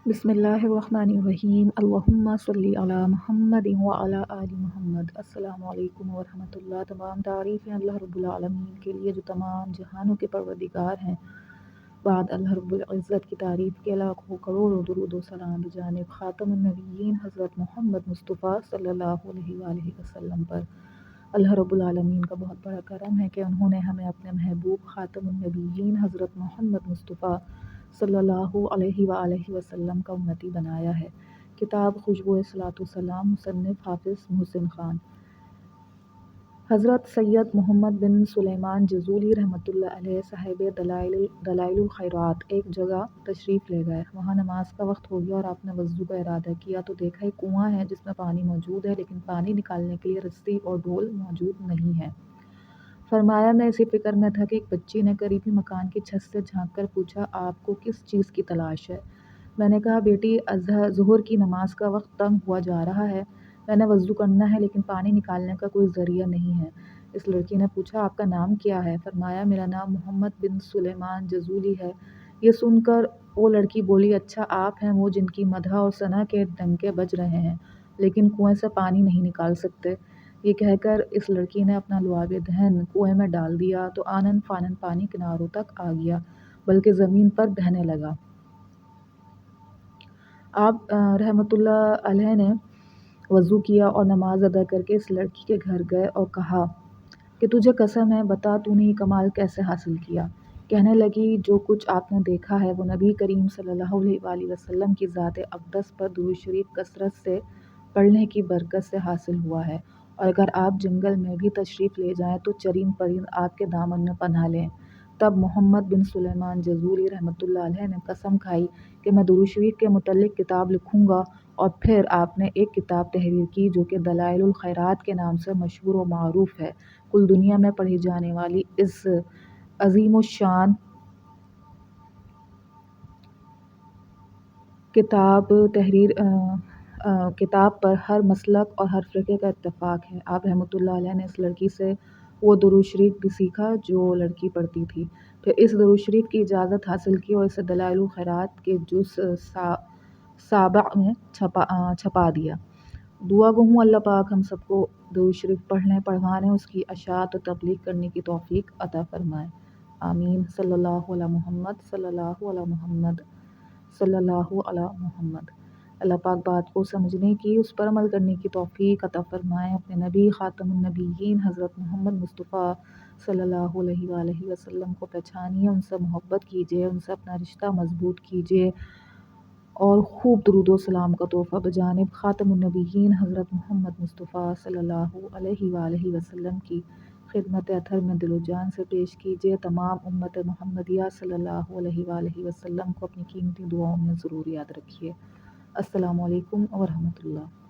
بسم اللہ الرحمن الرحیم، اللہم صلی علی محمد وعلی آل محمد۔ السلام علیکم ورحمۃ اللہ۔ تمام تعریفیں اللہ رب العالمین کے لیے جو تمام جہانوں کے پروردگار ہیں۔ بعد اللہ رب العزت کی تعریف کے لاکھوں کروڑوں درود و سلام بجانب خاتم النبیین حضرت محمد مصطفیٰ صلی اللہ علیہ وآلہ وسلم پر۔ اللہ رب العالمین کا بہت بڑا کرم ہے کہ انہوں نے ہمیں اپنے محبوب خاتم النبیین حضرت محمد مصطفیٰ صلی اللہ علیہ وآلہ وسلم کا امتی بنایا ہے۔ کتاب خوشبو صلاۃ والسلام، مصنف حافظ محسن خان۔ حضرت سید محمد بن سلیمان جزولی رحمۃ اللہ علیہ صاحب دلائل الخیرات ایک جگہ تشریف لے گئے۔ وہاں نماز کا وقت ہو گیا اور آپ نے وضو کا ارادہ کیا تو دیکھا ایک کنواں ہے جس میں پانی موجود ہے، لیکن پانی نکالنے کے لیے رسی اور ڈول موجود نہیں ہے۔ فرمایا میں اسی فکر میں تھا کہ ایک بچی نے قریبی مکان کی چھت سے جھانک کر پوچھا، آپ کو کس چیز کی تلاش ہے؟ میں نے کہا، بیٹی ظہر کی نماز کا وقت تنگ ہوا جا رہا ہے، میں نے وضو کرنا ہے لیکن پانی نکالنے کا کوئی ذریعہ نہیں ہے۔ اس لڑکی نے پوچھا، آپ کا نام کیا ہے؟ فرمایا، میرا نام محمد بن سلیمان جزولی ہے۔ یہ سن کر وہ لڑکی بولی، اچھا آپ ہیں وہ جن کی مدح اور ثنا کے ڈنکے بج رہے ہیں لیکن کنویں سے پانی نہیں نکال سکتے؟ یہ کہہ کر اس لڑکی نے اپنا لعاب دہن کنویں میں ڈال دیا تو آنن فانن پانی کناروں تک آ گیا بلکہ زمین پر بہنے لگا۔ آپ رحمۃ اللہ علیہ نے وضو کیا اور نماز ادا کر کے اس لڑکی کے گھر گئے اور کہا کہ تجھے قسم ہے، بتا تو نے یہ کمال کیسے حاصل کیا؟ کہنے لگی، جو کچھ آپ نے دیکھا ہے وہ نبی کریم صلی اللہ علیہ وآلہ وسلم کی ذات اقدس پر درود شریف کثرت سے پڑھنے کی برکت سے حاصل ہوا ہے، اور اگر آپ جنگل میں بھی تشریف لے جائیں تو چرند پرند آپ کے دامن میں پناہ لیں۔ تب محمد بن سلیمان جزولی رحمۃ اللہ علیہ نے قسم کھائی کہ میں درود شریف کے متعلق کتاب لکھوں گا، اور پھر آپ نے ایک کتاب تحریر کی جو کہ دلائل الخیرات کے نام سے مشہور و معروف ہے۔ کل دنیا میں پڑھی جانے والی اس عظیم الشان کتاب پر ہر مسلک اور ہر فرقے کا اتفاق ہے۔ آپ رحمۃ اللہ علیہ نے اس لڑکی سے وہ درود شریف بھی سیکھا جو لڑکی پڑھتی تھی، پھر اس درود شریف کی اجازت حاصل کی اور اسے دلائل الخیرات کے جز 7 میں چھپا دیا۔ دعا گو ہوں اللہ پاک ہم سب کو درود شریف پڑھنے، پڑھوانے، اس کی اشاعت و تبلیغ کرنے کی توفیق عطا فرمائے۔ آمین۔ صلی اللہ علی محمد، صلی اللہ علی محمد، صلی اللہ علی محمد۔ اللہ پاک بات کو سمجھنے کی، اس پر عمل کرنے کی توفیق عطا فرمائے۔ اپنے نبی خاتم النبیین حضرت محمد مصطفیٰ صلی اللہ علیہ وآلہ وسلم کو پہچانیے، ان سے محبت کیجیے، ان سے اپنا رشتہ مضبوط کیجیے، اور خوب درود و سلام کا تحفہ بجانب خاتم النبیین حضرت محمد مصطفیٰ صلی اللہ علیہ وآلہ وسلم کی خدمت اطہر میں دل و جان سے پیش کیجیے۔ تمام امت محمدیہ صلی اللہ علیہ وآلہ وسلم کو اپنی قیمتی دعاؤں میں ضرور یاد رکھیے۔ السلام علیکم ورحمۃ اللہ۔